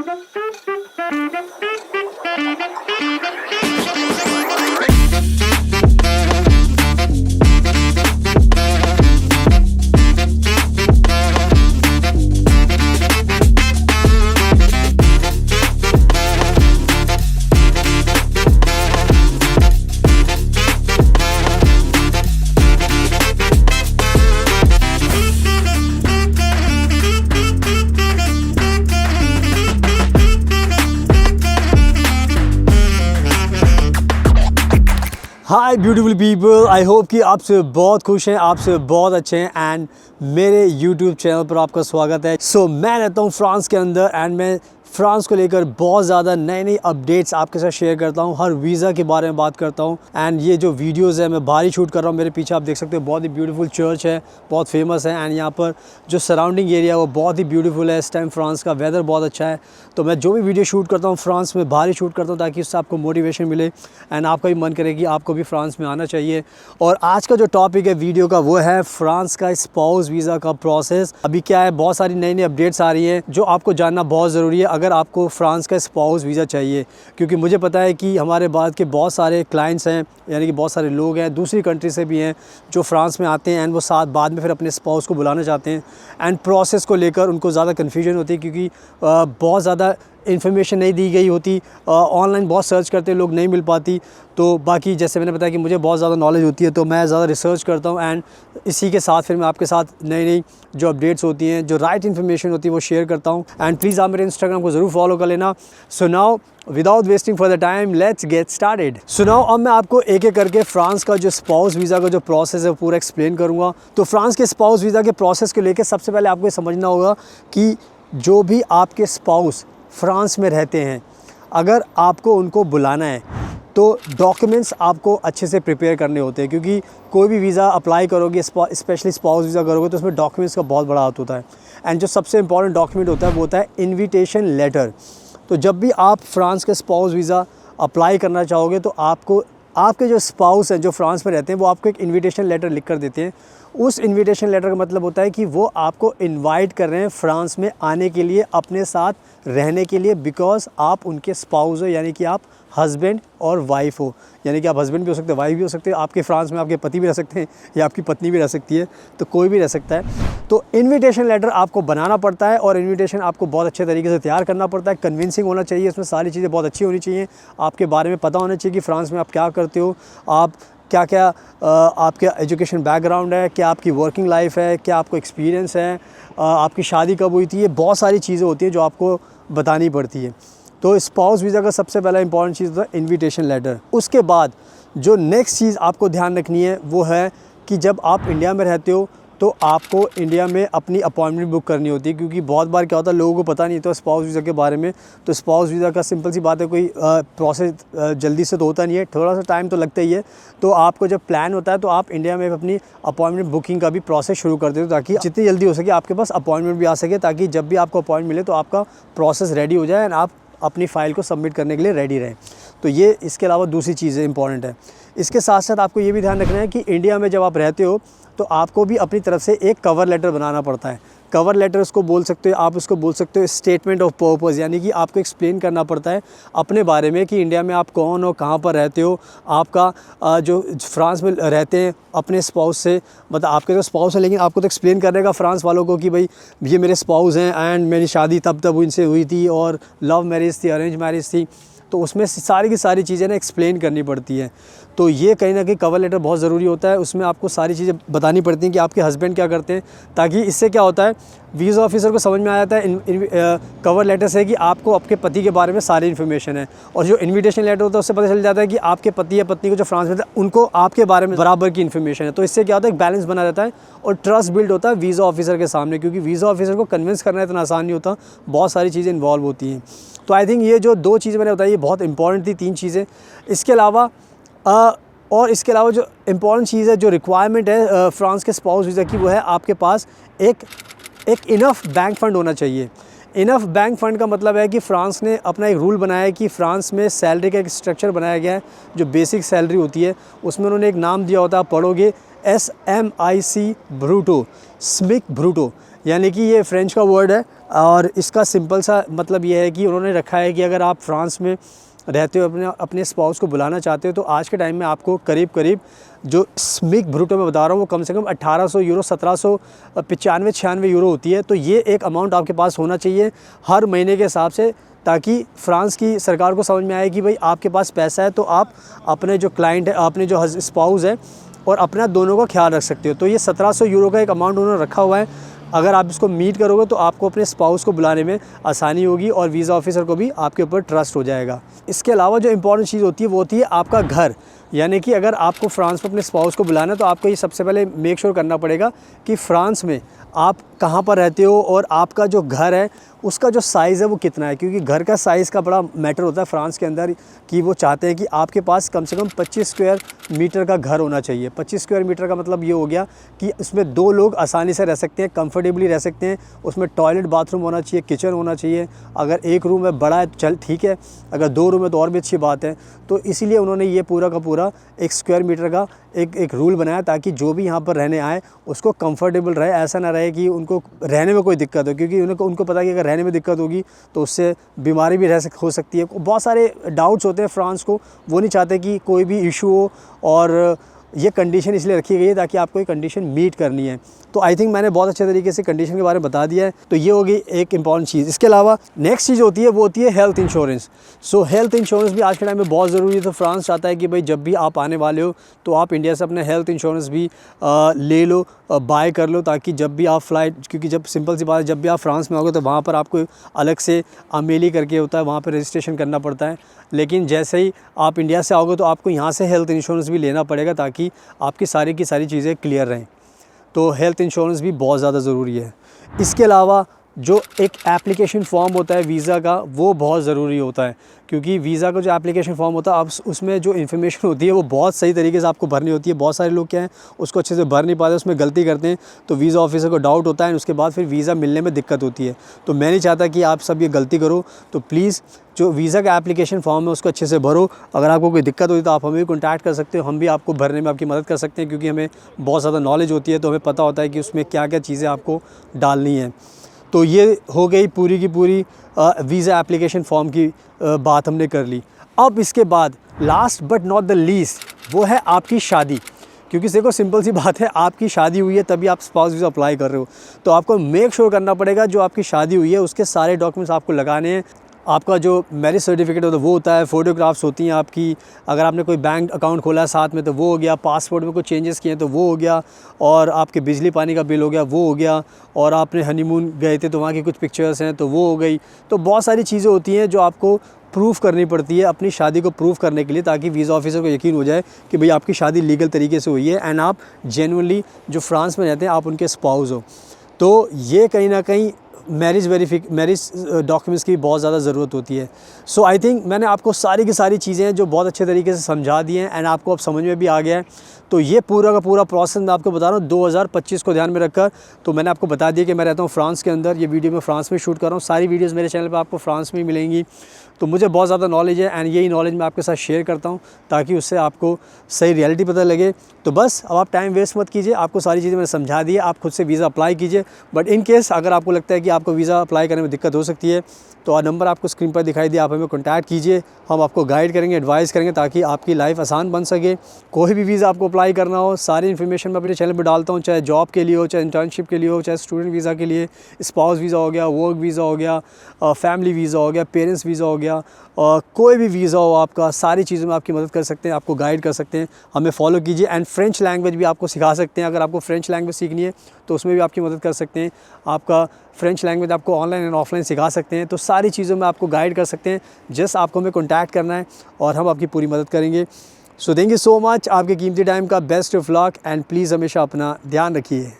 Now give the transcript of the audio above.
Hi beautiful people, I hope कि आप सब बहुत खुश हैं, आप सब बहुत अच्छे हैं एंड मेरे यूट्यूब चैनल पर आपका स्वागत है। सो मैं रहता हूँ फ्रांस के अंदर एंड मैं फ्रांस को लेकर बहुत ज़्यादा नई अपडेट्स आपके साथ शेयर करता हूँ। हर वीज़ा के बारे में बात करता हूँ एंड ये जो वीडियोज़ है मैं बाहर ही शूट कर रहा हूँ। मेरे पीछे आप देख सकते हो बहुत ही ब्यूटीफुल चर्च है, बहुत फेमस है एंड यहाँ पर जो सराउंडिंग एरिया है वो बहुत ही ब्यूटीफुल है। इस टाइम फ्रांस का वेदर बहुत अच्छा है, तो मैं जो भी वीडियो शूट करता हूँ फ्रांस में बाहर ही शूट करता हूँ ताकि उससे आपको मोटिवेशन मिले एंड आपका भी मन करे कि आपको भी फ्रांस में आना चाहिए। और आज का जो टॉपिक है वीडियो का वो है फ्रांस का स्पाउस वीज़ा का प्रोसेस। अभी क्या है, बहुत सारी नई अपडेट्स आ रही हैं जो आपको जानना बहुत ज़रूरी है अगर आपको फ्रांस का स्पाउस वीज़ा चाहिए, क्योंकि मुझे पता है कि हमारे बाद के बहुत सारे क्लाइंट्स हैं, यानी कि बहुत सारे लोग हैं दूसरी कंट्री से भी हैं जो फ्रांस में आते हैं एंड वो साथ बाद में फिर अपने स्पाउस को बुलाना चाहते हैं एंड प्रोसेस को लेकर उनको ज़्यादा कन्फ्यूजन होती है क्योंकि बहुत ज़्यादा इन्फॉर्मेशन नहीं दी गई होती। ऑनलाइन बहुत सर्च करते लोग, नहीं मिल पाती। तो बाकी जैसे मैंने बताया कि मुझे बहुत ज़्यादा नॉलेज होती है तो मैं ज़्यादा रिसर्च करता हूँ एंड इसी के साथ फिर मैं आपके साथ नई जो अपडेट्स होती हैं, जो राइट इन्फॉर्मेशन होती है वो शेयर करता हूँ। एंड प्लीज़ आप मेरे इंस्टाग्राम को ज़रूर फॉलो कर लेना। So now without wasting for the time let's get started. So now अब मैं आपको एक एक करके फ्रांस का जो स्पाउस वीज़ा का जो प्रोसेस है वो पूरा एक्सप्लेन करूँगा। तो फ्रांस के स्पाउस वीज़ा के प्रोसेस को लेकर सबसे पहले आपको ये समझना होगा कि जो भी आपके स्पाउस फ्रांस में रहते हैं, अगर आपको उनको बुलाना है तो डॉक्यूमेंट्स आपको अच्छे से प्रिपेयर करने होते हैं, क्योंकि कोई भी वीज़ा अप्लाई करोगे, स्पेशली स्पाउस वीज़ा करोगे तो उसमें डॉक्यूमेंट्स का बहुत बड़ा हाथ होता है एंड जो सबसे इंपॉर्टेंट डॉक्यूमेंट होता है वो होता है इन्विटेशन लेटर। तो जब भी आप फ्रांस के स्पाउस वीज़ा अप्लाई करना चाहोगे तो आपको आपके जो स्पाउस हैं जो फ्रांस में रहते हैं वो आपको एक इन्विटेशन लेटर लिख कर देते हैं। उस इन्विटेशन लेटर का मतलब होता है कि वो आपको इनवाइट कर रहे हैं फ्रांस में आने के लिए, अपने साथ रहने के लिए, बिकॉज आप उनके स्पाउस हो, यानी कि आप हस्बैंड और वाइफ हो। यानी कि आप हस्बैंड भी हो सकते हैं, वाइफ भी हो सकते हैं। आपके फ्रांस में आपके पति भी रह सकते हैं या आपकी पत्नी भी रह सकती है, तो कोई भी रह सकता है। तो इन्विटेशन लेटर आपको बनाना पड़ता है और इन्विटेशन आपको बहुत अच्छे तरीके से तैयार करना पड़ता है। कन्विंसिंग होना चाहिए, इसमें सारी चीज़ें बहुत अच्छी होनी चाहिए। आपके बारे में पता होना चाहिए कि फ्रांस में आप क्या करते हो, आप क्या क्या आपका एजुकेशन बैकग्राउंड है, क्या आपकी वर्किंग लाइफ है, क्या आपको एक्सपीरियंस है, आपकी शादी कब हुई थी। ये बहुत सारी चीज़ें होती हैं जो आपको बतानी पड़ती है। तो स्पाउस वीज़ा का सबसे पहला इंपॉर्टेंट चीज़ होता है इन्विटेशन लेटर। उसके बाद जो नेक्स्ट चीज़ आपको ध्यान रखनी है वो है कि जब आप इंडिया में रहते हो तो आपको इंडिया में अपनी अपॉइंटमेंट बुक करनी होती है, क्योंकि बहुत बार क्या होता है लोगों को पता नहीं होता स्पाउस वीज़ा के बारे में। तो स्पाउस वीज़ा का सिंपल सी बात है, कोई प्रोसेस जल्दी से तो होता नहीं है, थोड़ा सा टाइम तो लगता ही है। तो आपको जब प्लान होता है तो आप इंडिया में अपनी अपॉइंटमेंट बुकिंग का भी प्रोसेस शुरू कर देते हो ताकि जितनी जल्दी हो सके आपके पास अपॉइंटमेंट भी आ सके, ताकि जब भी आपको अपॉइंटमेंट मिले तो आपका प्रोसेस रेडी हो जाए एंड आप अपनी फ़ाइल को सबमिट करने के लिए रेडी रहें। तो ये इसके अलावा दूसरी चीज़ें इंपॉर्टेंट है। इसके साथ साथ आपको ये भी ध्यान रखना है कि इंडिया में जब आप रहते हो तो आपको भी अपनी तरफ से एक कवर लेटर बनाना पड़ता है। कवर लेटर उसको बोल सकते हो, आप उसको बोल सकते हो स्टेटमेंट ऑफ पर्पस, यानी कि आपको एक्सप्लेन करना पड़ता है अपने बारे में कि इंडिया में आप कौन हो, कहाँ पर रहते हो, आपका जो फ्रांस में रहते हैं अपने स्पाउस से, मतलब आपके जो स्पाउस है लेकिन आपको तो एक्सप्लेन करने का फ्रांस वालों को कि भाई ये मेरे स्पाउस हैं एंड मेरी शादी तब इनसे हुई थी और लव मैरिज थी, अरेंज मैरिज थी। तो उसमें सारी की सारी चीज़ें ना एक्सप्लेन करनी पड़ती हैं। तो ये कहीं ना कहीं कवर लेटर बहुत ज़रूरी होता है। उसमें आपको सारी चीज़ें बतानी पड़ती हैं कि आपके हस्बैंड क्या करते हैं, ताकि इससे क्या होता है वीज़ा ऑफिसर को समझ में आ जाता है कवर लेटर से कि आपको आपके पति के बारे में सारी इन्फॉर्मेशन है। और जो इन्विटेशन लेटर होता है उससे पता चल जाता है कि आपके पति या पत्नी को जो फ्रांस में था उनको आपके बारे में बराबर की इन्फॉर्मेशन है। तो इससे क्या होता है, एक बैलेंस बना रहता है और ट्रस्ट बिल्ड होता है वीज़ा ऑफिसर के सामने, क्योंकि वीज़ा ऑफिसर को कन्विंस करना इतना आसान नहीं होता, बहुत सारी चीज़ें इन्वॉल्व होती हैं। तो आई थिंक ये जो दो चीज़ें मैंने बताई ये बहुत इंपॉर्टेंट थी, 3 चीज़ें। इसके अलावा जो इम्पॉर्टेंट चीज़ है, जो रिक्वायरमेंट है फ्रांस के स्पाउस वीज़ा की, वो है आपके पास एक इनफ बैंक फ़ंड होना चाहिए। इनफ बैंक फ़ंड का मतलब है कि फ्रांस ने अपना एक रूल बनाया है कि फ्रांस में सैलरी का एक स्ट्रक्चर बनाया गया है। जो बेसिक सैलरी होती है उसमें उन्होंने एक नाम दिया होता है, आप पढ़ोगे SMIC ब्रूटो, स्मिक ब्रूटो। यानी कि ये फ्रेंच का वर्ड है और इसका सिंपल सा मतलब ये है कि उन्होंने रखा है कि अगर आप फ्रांस में रहते हो, अपने स्पाउस को बुलाना चाहते हो, तो आज के टाइम में आपको करीब करीब जो स्मिक ब्रूटो में बता रहा हूँ वो कम से कम 1800 यूरो 1795-96 यूरो होती है। तो ये एक अमाउंट आपके पास होना चाहिए हर महीने के हिसाब से, ताकि फ्रांस की सरकार को समझ में आए कि भाई आपके पास पैसा है तो आप अपने जो क्लाइंट है, अपने जो स्पाउस है और अपना दोनों का ख्याल रख सकते हो। तो ये 1700 यूरो का एक अमाउंट उन्होंने रखा हुआ है। अगर आप इसको मीट करोगे तो आपको अपने स्पाउस को बुलाने में आसानी होगी और वीज़ा ऑफिसर को भी आपके ऊपर ट्रस्ट हो जाएगा। इसके अलावा जो इम्पॉर्टेंट चीज़ होती है वो होती है आपका घर। यानी कि अगर आपको फ्रांस में अपने स्पाउस को बुलाना है तो आपको ये सबसे पहले मेक श्योर करना पड़ेगा कि फ्रांस में आप कहाँ पर रहते हो और आपका जो घर है उसका जो साइज़ है वो कितना है, क्योंकि घर का साइज़ का बड़ा मैटर होता है फ्रांस के अंदर। कि वो चाहते हैं कि आपके पास कम से कम 25 स्क्वायर मीटर का घर होना चाहिए। 25 स्क्वायर मीटर का मतलब ये हो गया कि उसमें 2 लोग आसानी से रह सकते हैं, कंफर्टेबली रह सकते हैं। उसमें टॉयलेट बाथरूम होना चाहिए, किचन होना चाहिए। अगर एक रूम है बड़ा है तो चल ठीक है, अगर 2 रूम है तो और भी अच्छी बात है। तो इसीलिए उन्होंने ये पूरा का पूरा 1 स्क्वायर मीटर का एक रूल बनाया, ताकि जो भी यहाँ पर रहने आए उसको कंफर्टेबल रहे। ऐसा ना रहे कि उनको रहने में कोई दिक्कत हो, क्योंकि उनको पता है कि अगर रहने में दिक्कत होगी तो उससे बीमारी भी हो सकती है। बहुत सारे डाउट्स होते हैं फ्रांस को, वो नहीं चाहते कि कोई भी इशू हो, और ये कंडीशन इसलिए रखी गई है ताकि आपको ये कंडीशन मीट करनी है। तो आई थिंक मैंने बहुत अच्छे तरीके से कंडीशन के बारे में बता दिया है। तो ये होगी एक इंपॉर्टेंट चीज़। इसके अलावा नेक्स्ट चीज़ होती है वो होती है हेल्थ इंश्योरेंस। सो हेल्थ इंश्योरेंस भी आज के टाइम में बहुत ज़रूरी है। तो फ्रांस चाहता है कि भाई जब भी आप आने वाले हो तो आप इंडिया से अपने हेल्थ इंश्योरेंस भी ले लो, बाय कर लो, ताकि जब भी आप फ्लाइट, क्योंकि जब सिंपल सी बात है जब भी आप फ्रांस में आओगे तो वहाँ पर आपको अलग से अमेली करके होता है, वहाँ पर रजिस्ट्रेशन करना पड़ता है। लेकिन जैसे ही आप इंडिया से आओगे तो आपको यहाँ से हेल्थ इंश्योरेंस भी लेना पड़ेगा, ताकि आपकी सारी की सारी चीज़ें क्लियर रहें। तो हेल्थ इंश्योरेंस भी बहुत ज़्यादा ज़रूरी है। इसके अलावा जो एक एप्लीकेशन फॉर्म होता है वीज़ा का, वो बहुत ज़रूरी होता है, क्योंकि वीज़ा का जो एप्लीकेशन फॉर्म होता है, आप उसमें जो इन्फॉर्मेशन होती है वो बहुत सही तरीके से आपको भरनी होती है। बहुत सारे लोग क्या हैं उसको अच्छे से भर नहीं पाते, उसमें गलती करते हैं, तो वीज़ा ऑफिसर को डाउट होता है, उसके बाद फिर वीज़ा मिलने में दिक्कत होती है। तो मैं नहीं चाहता कि आप सब ये गलती करो। तो प्लीज़ जो वीज़ा का एप्लीकेशन फॉर्म है उसको अच्छे से भरो। अगर आपको कोई दिक्कत होती है तो आप हमें भी कॉन्टैक्ट कर सकते हो, हम भी आपको भरने में आपकी मदद कर सकते हैं, क्योंकि हमें बहुत ज़्यादा नॉलेज होती है, तो हमें पता होता है कि उसमें क्या क्या चीज़ें आपको डालनी है। तो ये हो गई पूरी की पूरी वीज़ा एप्लीकेशन फॉर्म की बात हमने कर ली। अब इसके बाद last but not the least वो है आपकी शादी। क्योंकि देखो सिंपल सी बात है, आपकी शादी हुई है तभी आप स्पाउस वीज़ा अप्लाई कर रहे हो, तो आपको मेक श्योर करना पड़ेगा जो आपकी शादी हुई है उसके सारे डॉक्यूमेंट्स आपको लगाने हैं। आपका जो मैरिज सर्टिफिकेट होता है वो होता है, फ़ोटोग्राफ्स होती हैं आपकी, अगर आपने कोई बैंक अकाउंट खोला है साथ में तो वो हो गया, पासपोर्ट में कुछ चेंजेस किए तो वो हो गया, और आपके बिजली पानी का बिल हो गया वो हो गया, और आपने हनीमून गए थे तो वहाँ की कुछ पिक्चर्स हैं तो वो हो गई। तो बहुत सारी चीज़ें होती हैं जो आपको प्रूफ़ करनी पड़ती है अपनी शादी को प्रूफ़ करने के लिए, ताकि वीज़ा ऑफिसर को यकीन हो जाए कि भाई आपकी शादी लीगल तरीके से हुई है एंड आप जेन्युइनली जो फ्रांस में रहते हैं आप उनके स्पाउस हो। तो ये कहीं ना कहीं मैरिज डॉक्यूमेंट्स की बहुत ज़्यादा ज़रूरत होती है। सो आई थिंक मैंने आपको सारी की सारी चीज़ें जो बहुत अच्छे तरीके से समझा दी हैं एंड आपको अब समझ में भी आ गया है। तो ये पूरा का पूरा प्रोसेस मैं आपको बता रहा हूँ 2025 को ध्यान में रखकर। तो मैंने आपको बता दिया कि मैं रहता हूँ फ्रांस के अंदर, ये वीडियो मैं फ्रांस में शूट कर रहा हूँ। सारी वीडियोज़ मेरे चैनल पर आपको फ्रांस में ही मिलेंगी। तो मुझे बहुत ज़्यादा नॉलेज है एंड यही नॉलेज मैं आपके साथ शेयर करता हूँ, ताकि उससे आपको सही रियलिटी पता लगे। तो बस अब आप टाइम वेस्ट मत कीजिए, आपको सारी चीज़ें मैंने समझा दी है, आप खुद से वीज़ा अप्लाई कीजिए। बट इन केस अगर आपको लगता है कि आपको वीज़ा अप्लाई करने में दिक्कत हो सकती है तो नंबर आपको स्क्रीन पर दिखाई दिया, आप हमें कॉन्टैक्ट कीजिए, हम आपको गाइड करेंगे, एडवाइस करेंगे, ताकि आपकी लाइफ आसान बन सके। कोई भी वीज़ा आपको अप्लाई करना हो, सारी इन्फॉर्मेशन मैं अपने चैनल पर डालता हूँ, चाहे जॉब के लिए हो, चाहे इंटर्नशिप के लिए हो, चाहे स्टूडेंट वीज़ा के लिए, स्पाउस वीज़ा हो गया, वर्क वीज़ा हो गया, फैमिली वीज़ा हो गया, पेरेंट्स वीज़ा हो गया, कोई भी वीज़ा हो आपका, सारी चीज़ों में आपकी मदद कर सकते हैं, आपको गाइड कर सकते हैं। हमें फॉलो कीजिए एंड फ्रेंच लैंग्वेज भी आपको सिखा सकते हैं। अगर आपको फ्रेंच लैंग्वेज सीखनी है तो उसमें भी आपकी मदद कर सकते हैं। आपका फ्रेंच लैंग्वेज आपको ऑनलाइन एंड ऑफलाइन सिखा सकते हैं। तो सारी चीज़ों में आपको गाइड कर सकते हैं। जस्ट आपको हमें कॉन्टैक्ट करना है और हम आपकी पूरी मदद करेंगे। So thank you so much, आपके कीमती टाइम का best of luck and please हमेशा अपना ध्यान रखिए।